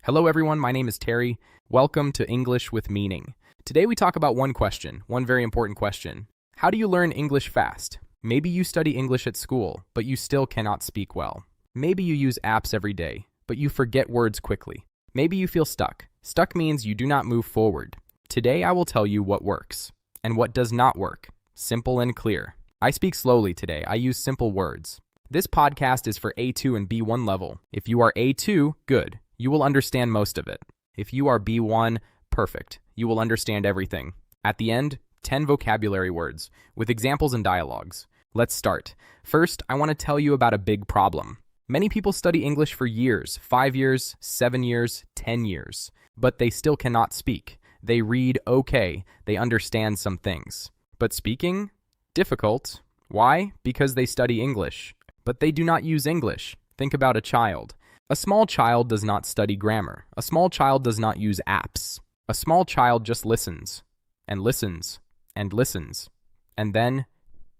Hello everyone, my name is Terry. Welcome to English with Meaning. Today we talk about one very important question. How do you learn English fast? Maybe you study English at school, but you still cannot speak well. Maybe you use apps every day, but you forget words quickly. Maybe you feel stuck. Stuck means you do not move forward. Today I will tell you what works and what does not work. Simple and clear. I speak slowly today. I use simple words. This podcast is for A2 and B1 level. If you are A2, good. You will understand most of it. If you are B1, perfect. You will understand everything. At the end, 10 vocabulary words with examples and dialogues. Let's start. First, I want to tell you about a big problem. Many people study English for years, 5 years, 7 years, 10 years, but they still cannot speak. They read okay, they understand some things. But speaking? Difficult. Why? Because they study English. But they do not use English. Think about a child. A small child does not study grammar. A small child does not use apps. A small child just listens, and listens, and listens, and then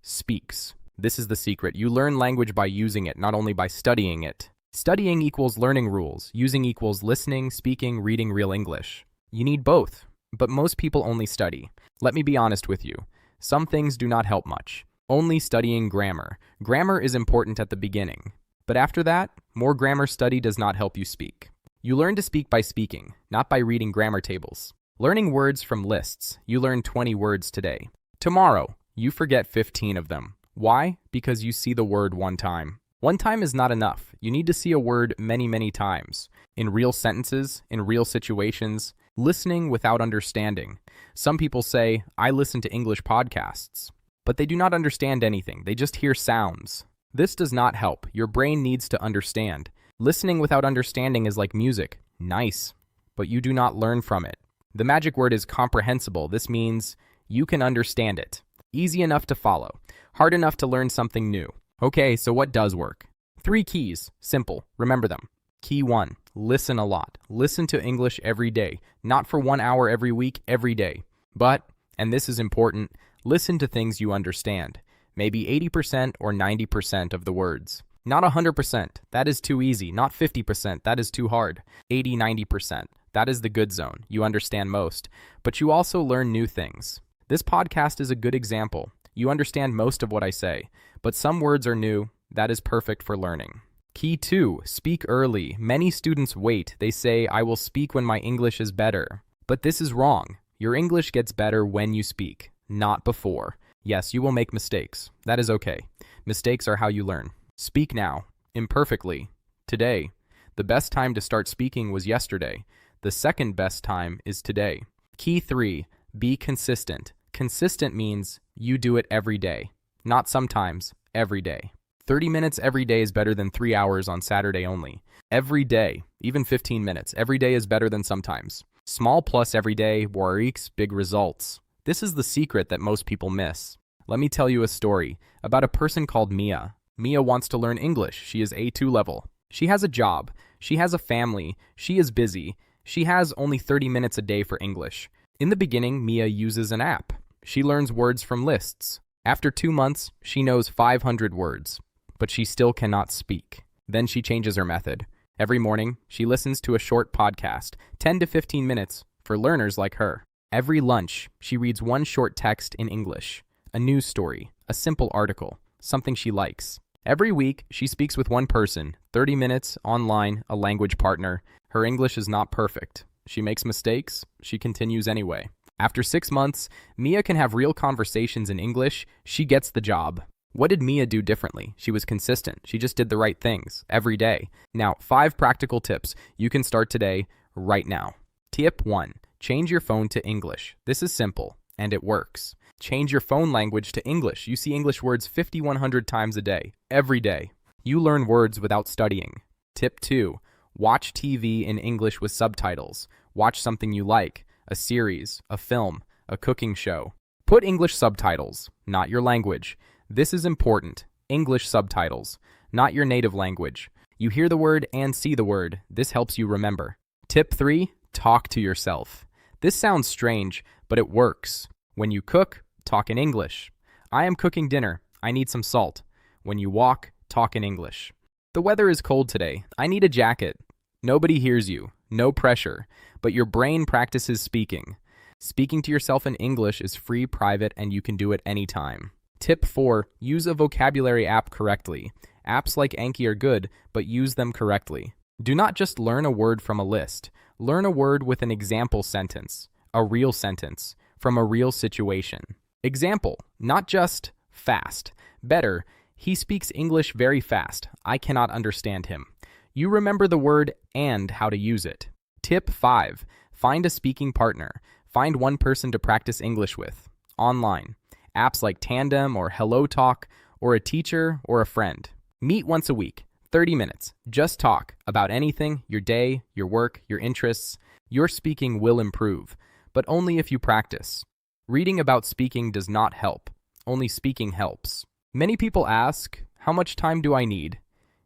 speaks. This is the secret. You learn language by using it, not only by studying it. Studying equals learning rules. Using equals listening, speaking, reading real English. You need both, but most people only study. Let me be honest with you. Some things do not help much. Only studying grammar. Grammar is important at the beginning. But after that, more grammar study does not help you speak. You learn to speak by speaking, not by reading grammar tables. Learning words from lists. You learn 20 words today. Tomorrow, you forget 15 of them. Why? Because you see the word one time. One time is not enough. You need to see a word many times. In real sentences, in real situations, listening without understanding. Some people say, I listen to English podcasts. But they do not understand anything. They just hear sounds. This does not help. Your brain needs to understand. Listening without understanding is like music. Nice. But you do not learn from it. The magic word is comprehensible. This means you can understand it. Easy enough to follow. Hard enough to learn something new. Okay, so what does work? 3 keys. Simple. Remember them. Key 1. Listen a lot. Listen to English every day. Not for 1 hour every week, every day. But, and this is important, listen to things you understand. Maybe 80% or 90% of the words. Not 100%, that is too easy. Not 50%, that is too hard. 80-90%, that is the good zone. You understand most. But you also learn new things. This podcast is a good example. You understand most of what I say, but some words are new. That is perfect for learning. Key 2, speak early. Many students wait. They say, I will speak when my English is better. But this is wrong. Your English gets better when you speak, not before. Yes, you will make mistakes. That is okay. Mistakes are how you learn. Speak now. Imperfectly. Today. The best time to start speaking was yesterday. The second best time is today. Key 3. Be consistent. Consistent means you do it every day. Not sometimes. Every day. 30 minutes every day is better than 3 hours on Saturday only. Every day. Even 15 minutes. Every day is better than sometimes. Small plus every day warriks big results. This is the secret that most people miss. Let me tell you a story about a person called Mia. Mia wants to learn English. She is A2 level. She has a job. She has a family. She is busy. She has only 30 minutes a day for English. In the beginning, Mia uses an app. She learns words from lists. After 2 months, she knows 500 words, but she still cannot speak. Then she changes her method. Every morning, she listens to a short podcast, 10 to 15 minutes, for learners like her. Every lunch, she reads one short text in English, a news story, a simple article, something she likes. Every week, she speaks with one person, 30 minutes, online, a language partner. Her English is not perfect. She makes mistakes. She continues anyway. After 6 months, Mia can have real conversations in English. She gets the job. What did Mia do differently? She was consistent. She just did the right things every day. Now, 5 practical tips you can start today, right now. Tip 1. Change your phone to English. This is simple, and it works. Change your phone language to English. You see English words 5,100 times a day, every day. You learn words without studying. Tip 2. Watch TV in English with subtitles. Watch something you like, a series, a film, a cooking show. Put English subtitles, not your language. This is important. English subtitles, not your native language. You hear the word and see the word. This helps you remember. Tip 3. Talk to yourself. This sounds strange, but it works. When you cook, talk in English. I am cooking dinner. I need some salt. When you walk, talk in English. The weather is cold today. I need a jacket. Nobody hears you. no pressure, but your brain practices speaking. Speaking to yourself in English is free, private, and you can do it anytime. Tip 4. Use a vocabulary app correctly. Apps like Anki are good, but use them correctly. Do not just learn a word from a list. Learn a word with an example sentence, a real sentence, from a real situation. Example, not just fast. Better, he speaks English very fast. I cannot understand him. You remember the word and how to use it. Tip 5. Find a speaking partner. Find one person to practice English with. Online. Apps like Tandem or Hello Talk, or a teacher or a friend. Meet once a week. 30 minutes. Just talk about anything, your day, your work, your interests. Your speaking will improve, but only if you practice. Reading about speaking does not help. Only speaking helps. Many people ask, how much time do I need?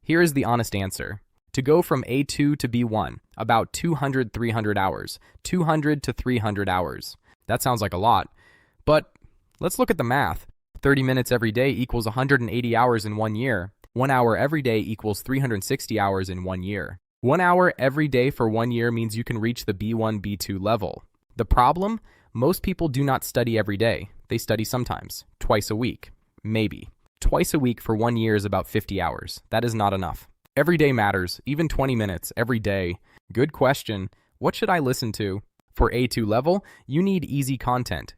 Here is the honest answer. To go from A2 to B1, about 200-300 hours. 200 to 300 hours. That sounds like a lot, but let's look at the math. 30 minutes every day equals 180 hours in 1 year. 1 hour every day equals 360 hours in 1 year. 1 hour every day for 1 year means you can reach the B1, B2 level. The problem? Most people do not study every day. They study sometimes, twice a week, maybe. Twice a week for 1 year is about 50 hours. That is not enough. Every day matters, even 20 minutes every day. Good question. What should I listen to? For A2 level, you need easy content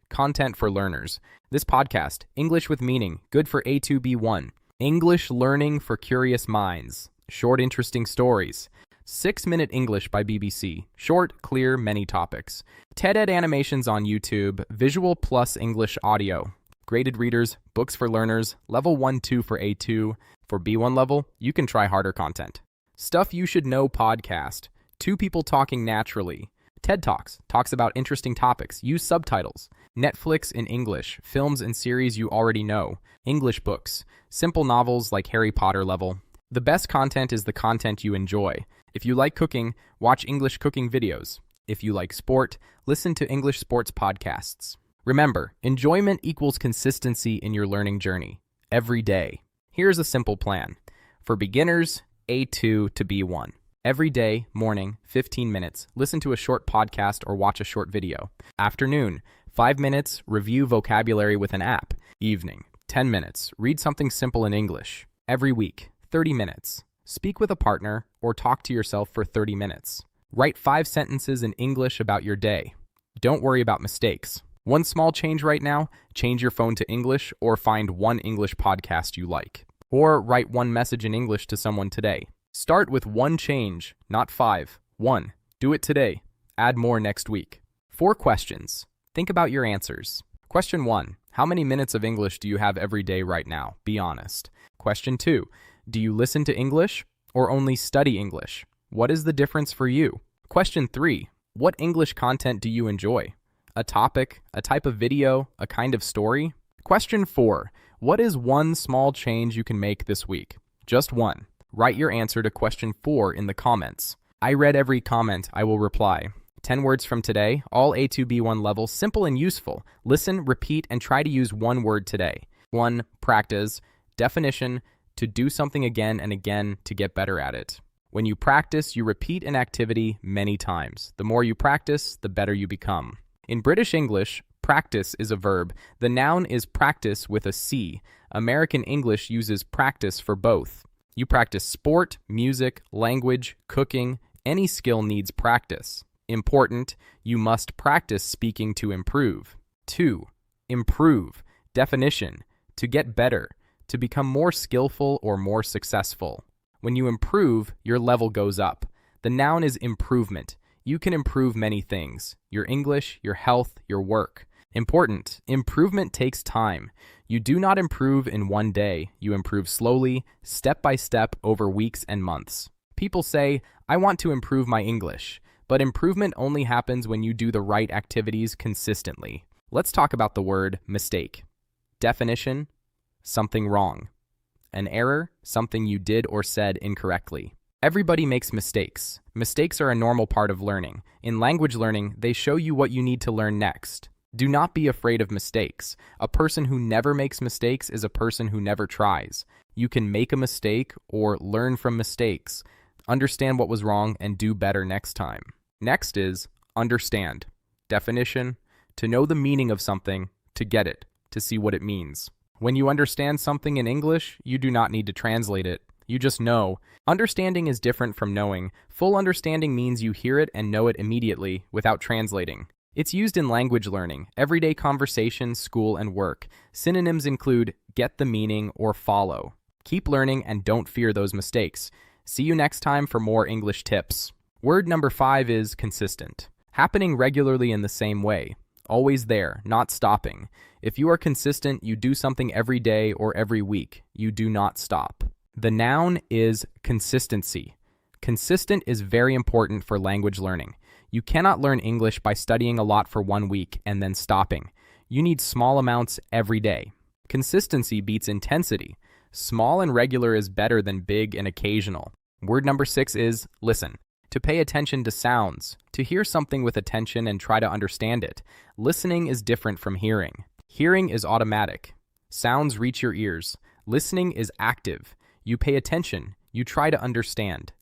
for learners. This podcast, English with Meaning, good for A2-B1. English learning for curious minds. Short, interesting stories. 6-Minute English by BBC. Short, clear, many topics. TED-Ed animations on YouTube. Visual plus English audio. Graded readers, books for learners. Level 1-2 for A2. For B1 level, you can try harder content. Stuff You Should Know podcast. 2 people talking naturally. TED Talks. Talks about interesting topics. Use subtitles. Netflix in English. Films and series you already know. English books. Simple novels like Harry Potter level. The best content is the content you enjoy. If you like cooking, watch English cooking videos. If you like sport, listen to English sports podcasts. Remember, enjoyment equals consistency in your learning journey. Every day. Here's a simple plan. For beginners, A2 to B1. Every day, morning, 15 minutes, listen to a short podcast or watch a short video. Afternoon, 5 minutes, review vocabulary with an app. Evening, 10 minutes, read something simple in English. Every week, 30 minutes. Speak with a partner or talk to yourself for 30 minutes. Write 5 sentences in English about your day. Don't worry about mistakes. One small change right now, change your phone to English or find one English podcast you like. Or write one message in English to someone today. Start with one change, not 5. 1. Do it today. Add more next week. 4 questions. Think about your answers. Question 1. How many minutes of English do you have every day right now? Be honest. Question 2. Do you listen to English or only study English? What is the difference for you? Question 3. What English content do you enjoy? A topic, a type of video, a kind of story? Question 4. What is one small change you can make this week? Just one. Write your answer to question 4 in the comments. I read every comment. I will reply. 10 words from today, all A2-B1 levels, simple and useful. Listen, repeat, and try to use one word today. 1. Practice. Definition. To do something again and again to get better at it. When you practice, you repeat an activity many times. The more you practice, the better you become. In British English, practice is a verb. The noun is practice with a C. American English uses practice for both. You practice sport, music, language, cooking. Any skill needs practice. Important, you must practice speaking to improve. 2. Improve. Definition, to get better, to become more skillful or more successful. When you improve, your level goes up. The noun is improvement. You can improve many things. Your English, your health, your work. Important, improvement takes time. You do not improve in one day. You improve slowly, step by step, over weeks and months. People say, I want to improve my English, but improvement only happens when you do the right activities consistently. Let's talk about the word mistake. Definition, something wrong. An error, something you did or said incorrectly. Everybody makes mistakes. Mistakes are a normal part of learning. In language learning, they show you what you need to learn next. Do not be afraid of mistakes. A person who never makes mistakes is a person who never tries. You can make a mistake or learn from mistakes, understand what was wrong, and do better next time. Next is understand. Definition: to know the meaning of something, to get it, to see what it means. When you understand something in English, you do not need to translate it. You just know. Understanding is different from knowing. Full understanding means you hear it and know it immediately without translating. It's used in language learning, everyday conversation, school, and work. Synonyms include get the meaning or follow. Keep learning and don't fear those mistakes. See you next time for more English tips. Word number 5 is consistent. Happening regularly in the same way. Always there, not stopping. If you are consistent, you do something every day or every week. You do not stop. The noun is consistency. Consistent is very important for language learning. You cannot learn English by studying a lot for 1 week and then stopping. You need small amounts every day. Consistency beats intensity. Small and regular is better than big and occasional. Word number 6 is listen. To pay attention to sounds. To hear something with attention and try to understand it. Listening is different from hearing. Hearing is automatic. Sounds reach your ears. Listening is active. You pay attention. You try to understand.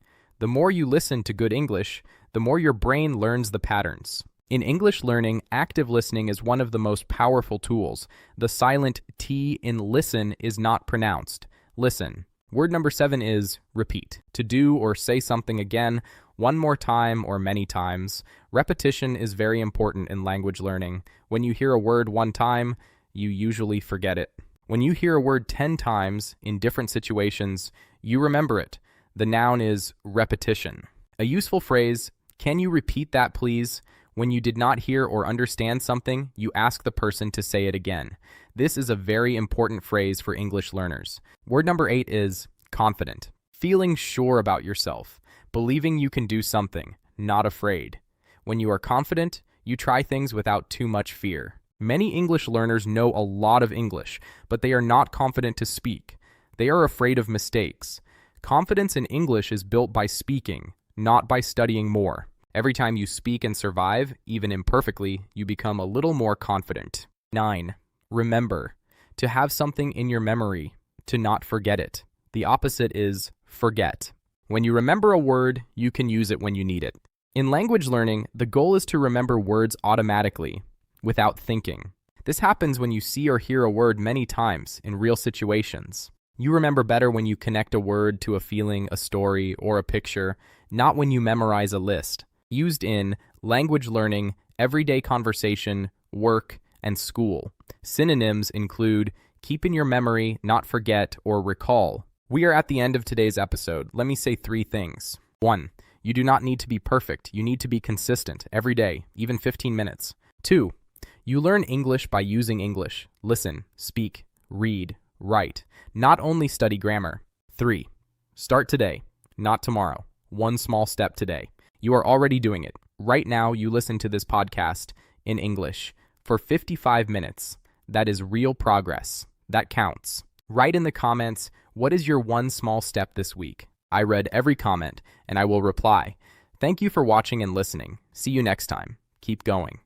The more you listen to good English, the more your brain learns the patterns. In English learning, active listening is one of the most powerful tools. The silent T in listen is not pronounced. Listen. Word number 7 is repeat. To do or say something again, one more time or many times. Repetition is very important in language learning. When you hear a word one time, you usually forget it. When you hear a word 10 times in different situations, you remember it. The noun is repetition. A useful phrase, can you repeat that please? When you did not hear or understand something, you ask the person to say it again. This is a very important phrase for English learners. Word number 8 is confident. Feeling sure about yourself. Believing you can do something, not afraid. When you are confident, you try things without too much fear. Many English learners know a lot of English, but they are not confident to speak. They are afraid of mistakes. Confidence in English is built by speaking, not by studying more. Every time you speak and survive, even imperfectly, you become a little more confident. 9. Remember. To have something in your memory. To not forget it. The opposite is forget. When you remember a word, you can use it when you need it. In language learning, the goal is to remember words automatically, without thinking. This happens when you see or hear a word many times in real situations. You remember better when you connect a word to a feeling, a story, or a picture, not when you memorize a list. Used in language learning, everyday conversation, work, and school. Synonyms include keep in your memory, not forget, or recall. We are at the end of today's episode. Let me say 3 things. 1. You do not need to be perfect. You need to be consistent every day, even 15 minutes. 2. You learn English by using English. Listen, speak, read, write. Not only study grammar. 3. Start today, not tomorrow. One small step today. You are already doing it. Right now, you listen to this podcast in English for 55 minutes. That is real progress. That counts. Write in the comments, what is your one small step this week? I read every comment, and I will reply. Thank you for watching and listening. See you next time. Keep going.